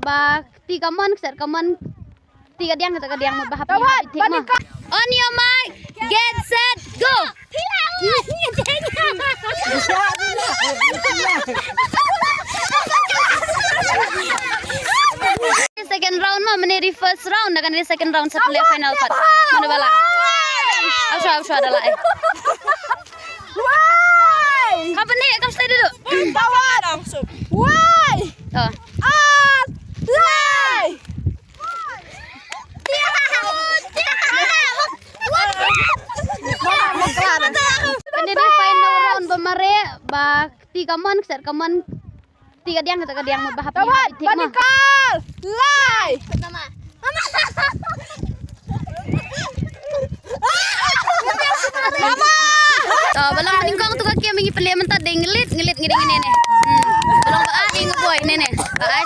ba tiga mon set kaman tiga diang mo bahap on your mic get set go second round mah menjadi first round akan di second round setelah final part mana bala aku adalah kapan nih kamu stay dulu Tawad langsung. Why? oh Lay. kan di final round bamare ba tiga mon set kaman tiga diang mo bahap Tawad. Panikal. Lay. Balang meningkong tu kaki mengi peli mentah deng ngelit ngiding ini. Balang ba ding boy nene. Ba ai